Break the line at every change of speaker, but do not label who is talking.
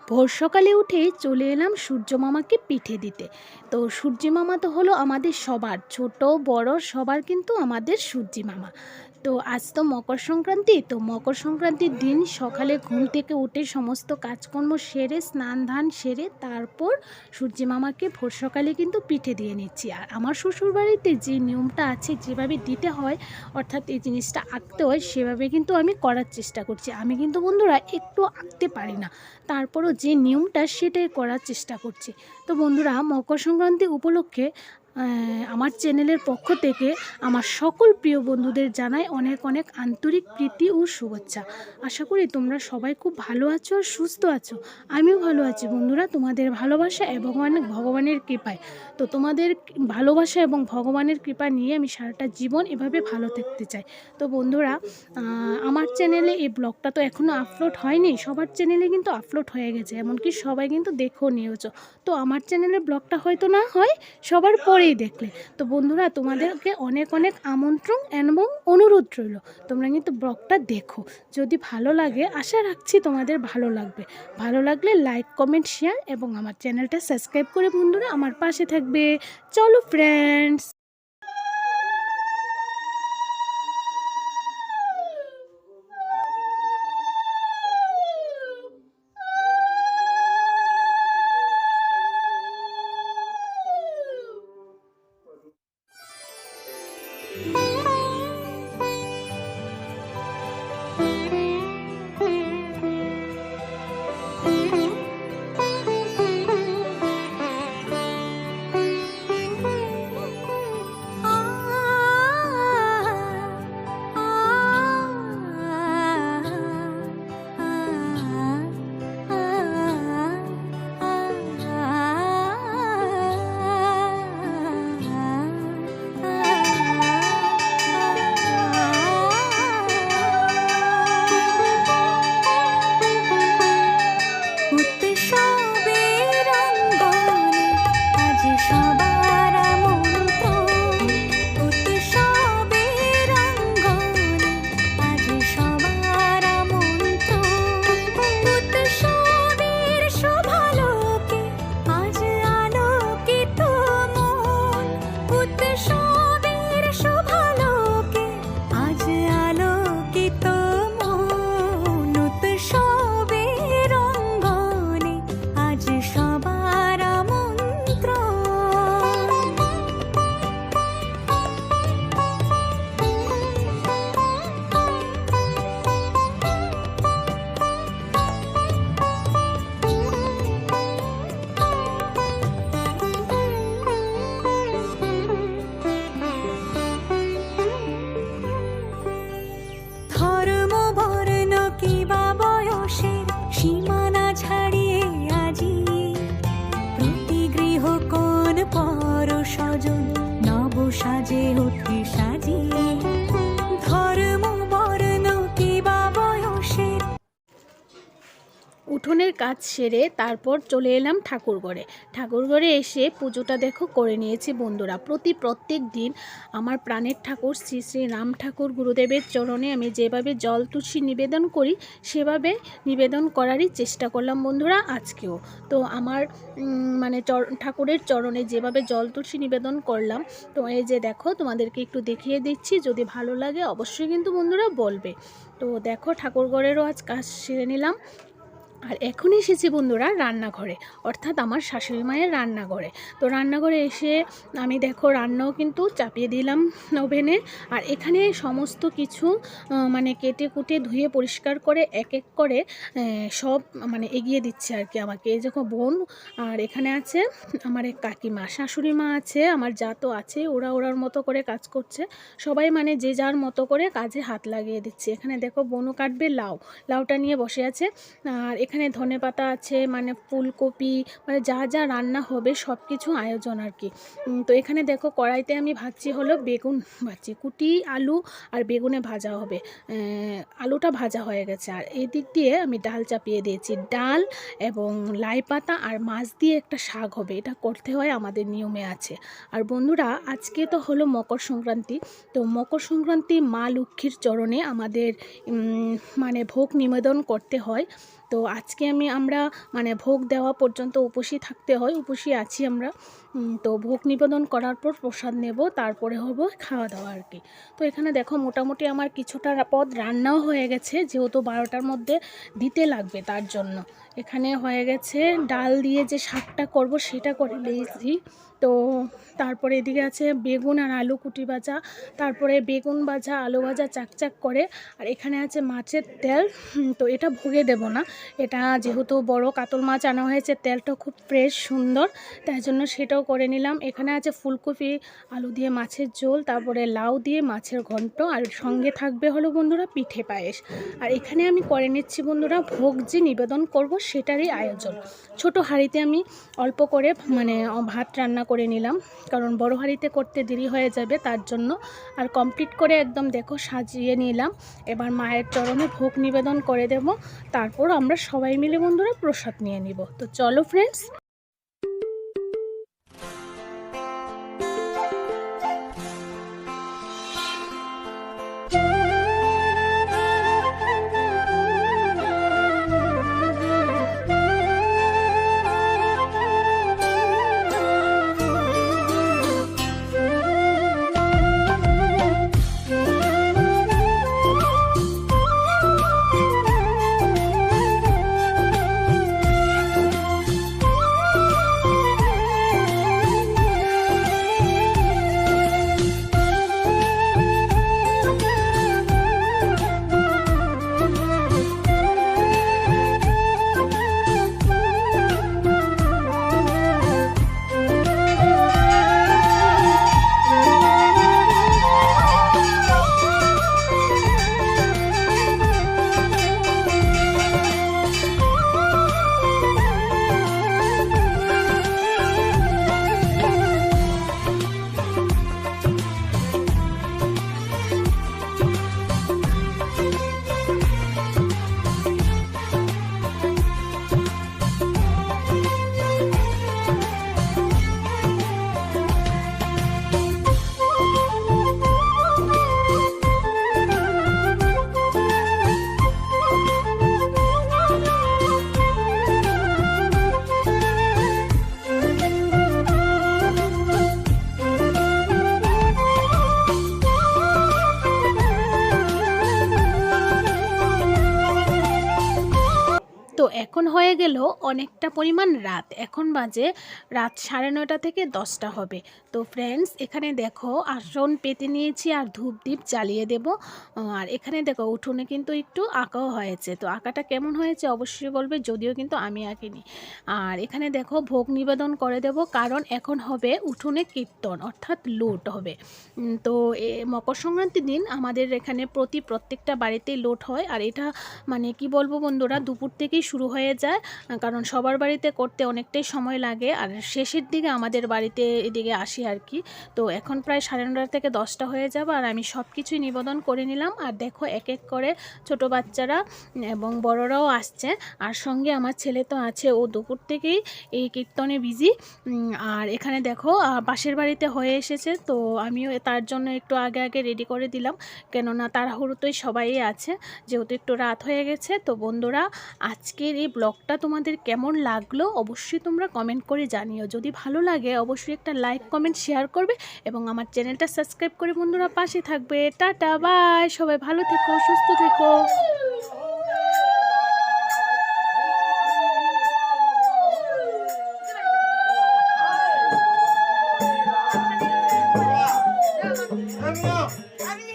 ভোর সকালে উঠে চলে এলাম সূর্য মামাকে পিঠে দিতে। তো সূর্য মামা তো হলো আমাদের সবার, ছোট বড় সবার কিন্তু আমাদের সূর্য মামা। তো আজ তো মকর সংক্রান্তি, তো মকর সংক্রান্তির দিন সকালে ঘুম থেকে উঠে সমস্ত কাজকর্ম সেরে স্নান ধান সেরে তারপর সূর্য মামাকে ভোর সকালে কিন্তু পিঠে দিয়ে নিচ্ছি। আর আমার শ্বশুরবাড়িতে যে নিয়মটা আছে, যেভাবে দিতে হয়, অর্থাৎ এই জিনিসটা আঁকতে হয়, সেভাবে কিন্তু আমি করার চেষ্টা করছি। আমি কিন্তু বন্ধুরা একটু আঁকতে পারি না, তারপরও যে নিয়মটা সেটাই করার চেষ্টা করছি। তো বন্ধুরা, মকর সংক্রান্তি উপলক্ষে আমার চ্যানেলের পক্ষ থেকে আমার সকল প্রিয় বন্ধুদের জানাই অনেক অনেক আন্তরিক প্রীতি ও শুভেচ্ছা। আশা করি তোমরা সবাই খুব ভালো আছো আর সুস্থ আছো। আমিও ভালো আছি বন্ধুরা, তোমাদের ভালোবাসা এবং অনেক ভগবানের কৃপায়। তো তোমাদের ভালোবাসা এবং ভগবানের কৃপা নিয়ে আমি সারাটা জীবন এভাবে ভালো থাকতে চাই। তো বন্ধুরা, আমার চ্যানেলে এই ব্লগটা তো এখনও আপলোড হয়নি, সবার চ্যানেলে কিন্তু আপলোড হয়ে গেছে, এমনকি সবাই কিন্তু দেখেও নিয়েছো। তো আমার চ্যানেলের ব্লগটা হয়তো না হয় সবার পরেই দেখলে। তো বন্ধুরা, তোমাদেরকে অনেক অনেক আমন্ত্রণ এবং অনুরোধ রইল, তোমরা কিন্তু ব্লগটা দেখো। যদি ভালো লাগে, আশা রাখছি তোমাদের ভালো লাগবে। ভালো লাগলে লাইক কমেন্ট শেয়ার এবং আমার চ্যানেলটা সাবস্ক্রাইব করে বন্ধুরা আমার পাশে থাকবে। চলো ফ্রেন্ডস।
সীমানা ছাড়িয়ে আজি প্রতি গৃহ কোন পর স্বজন নব সাজে ওঠে সাজিয়ে ধর্ম বর্ণ কিবা বয়সের।
উঠোনের কাজ সেরে তারপর চলে এলাম ঠাকুরঘরে। ঠাকুরঘরে এসে পুজোটা দেখো করে নিয়েছি বন্ধুরা। প্রত্যেক দিন আমার প্রাণের ঠাকুর শ্রী শ্রী রাম ঠাকুর গুরুদেবের চরণে আমি যেভাবে জল তুলসী নিবেদন করি, সেভাবে নিবেদন করারই চেষ্টা করলাম বন্ধুরা আজকেও। তো আমার ঠাকুরের চরণে যেভাবে জল তুলসী নিবেদন করলাম, তো এই যে দেখো, তোমাদেরকে একটু দেখিয়ে দিচ্ছি, যদি ভালো লাগে অবশ্যই কিন্তু বন্ধুরা বলবে। তো দেখো, ঠাকুরঘরেরও আজ কাজ সেরে নিলাম। আর এখন এসেছি বন্ধুরা রান্নাঘরে, অর্থাৎ আমার শাশুড়ি মায়ের রান্নাঘরে। তো রান্নাঘরে এসে আমি দেখো রান্নাও কিন্তু চাপিয়ে দিলাম ওভেনে। আর এখানে সমস্ত কিছু কেটে কুটে ধুয়ে পরিষ্কার করে এক এক করে সব এগিয়ে দিচ্ছে আর কি আমাকে। এই যখন বোন, আর এখানে আছে আমার এক কাকিমা, শাশুড়ি মা আছে, আমার যা তো আছে, ওরার মতো করে কাজ করছে। সবাই যে যার মতো করে কাজে হাত লাগিয়ে দিচ্ছে। এখানে দেখো বোনও কাটবে লাউটা নিয়ে বসে আছে। আর এখানে ধনেপাতা আছে, ফুলকপি, যা যা রান্না হবে সব কিছু আয়োজন আর কি। তো এখানে দেখো কড়াইতে আমি ভাজছি হলো বেগুন ভাজছি, কুটি আলু আর বেগুনে ভাজা হবে। আলুটা ভাজা হয়ে গেছে। আর এই দিক দিয়ে আমি ডাল চাপিয়ে দিয়েছি, ডাল এবং লাই পাতা আর মাছ দিয়ে একটা শাক হবে, এটা করতে হয়, আমাদের নিয়মে আছে। আর বন্ধুরা, আজকে তো হলো মকর সংক্রান্তি। তো মকর সংক্রান্তি মা লক্ষ্মীর চরণে আমাদের ভোগ নিবেদন করতে হয়। তো আজকে আমরা মানে ভোগ দেওয়া পর্যন্ত উপোসই থাকতে হয়, উপোসই আছি আমরা। তো ভোগ নিবেদন করার পর প্রসাদ নেব, তারপরে হবো খাওয়া দাওয়া আর কি। তো এখানে দেখো মোটামুটি আমার কিছুটা পদ রান্নাও হয়ে গেছে, যেহেতু 12টার মধ্যে দিতে লাগবে তার জন্য। এখানে হয়ে গেছে ডাল দিয়ে যে শাকটা করব সেটা করে নিয়েছি। তো তারপরে এদিকে আছে বেগুন আর আলু কুটি ভাজা, তারপরে বেগুন ভাজা, আলু ভাজা চাকচাক করে, আর এখানে আছে মাছের তেল। তো এটা ভোগে দেব না, এটা যেহেতু বড় কাতল মাছ আনা হয়েছে, তেলটা খুব ফ্রেশ সুন্দর, তাই জন্য সেটাও করে নিলাম। এখানে আছে ফুলকপি আলু দিয়ে মাছের ঝোল, তারপরে লাউ দিয়ে মাছের ঘন্ট, আর সঙ্গে থাকবে হলো বন্ধুরা পিঠে পায়েস। আর এখানে আমি করে নিচ্ছি বন্ধুরা ভোগ যে নিবেদন করব সেটারই আয়োজন। ছোট হাঁড়িতে আমি অল্প করে মানে ভাত রান্না করে নিলাম, কারণ বড় হাঁড়িতে করতে দেরি হয়ে যাবে তার জন্য। আর কমপ্লিট করে একদম দেখো সাজিয়ে নিলাম। এবার মায়ের চরণে ভোগ নিবেদন করে দেব, তারপর আমরা সবাই মিলে বন্ধুরা প্রসাদ নিয়ে নিব। তো চলো ফ্রেন্ডস। তো এখন হয়ে গেল অনেকটা পরিমাণ রাত, এখন বাজে রাত 9:30 থেকে 10টা হবে। তো ফ্রেন্ডস এখানে দেখো আসন পেতে নিয়েছি আর ধূপ দ্বীপ জ্বালিয়ে দেব। আর এখানে দেখো উঠোনে কিন্তু একটু আঁকাও হয়েছে, তো আঁকাটা কেমন হয়েছে অবশ্যই বলবে, যদিও কিন্তু আমি আঁকিনি। আর এখানে দেখো ভোগ নিবেদন করে দেব, কারণ এখন হবে উঠোনে কীর্তন অর্থাৎ লুট হবে। তো মকর সংক্রান্তির দিন আমাদের এখানে প্রত্যেকটা বাড়িতেই লুট হয়। আর এটা মানে কি বলবো বন্ধুরা, দুপুর থেকেই শুরু হয়ে যায়, কারণ সবার বাড়িতে করতে অনেকটাই সময় লাগে, আর শেষের দিকে আমাদের বাড়িতে এদিকে আসি আর কি। তো এখন প্রায় 9:30 থেকে 10টা হয়ে যাবে, আর আমি সব কিছুই নিবেদন করে নিলাম। আর দেখো এক এক করে ছোট বাচ্চারা এবং বড়রাও আসছে, আর সঙ্গে আমার ছেলে তো আছে, ও দুপুর থেকেই এই কীর্তনে বিজি। আর এখানে দেখো পাশের বাড়িতে হয়ে এসেছে, তো আমিও তার জন্য একটু আগে আগে রেডি করে দিলাম, কেননা তাড়াহুড়োতেই সবাই আছে, যেহেতু একটু রাত হয়ে গেছে। তো বন্ধুরা আজকের এই ব্লগটা তোমাদের কেমন লাগলো অবশ্যই তোমরা কমেন্ট করে জানিও, যদি ভালো লাগে অবশ্যই একটা লাইক কমেন্ট শেয়ার করবে, এবং আমার চ্যানেলটা সাবস্ক্রাইব করে বন্ধুরা পাশে থাকবে। টাটা বাই, সবাই ভালো থেকো, সুস্থ থেকো।
আমি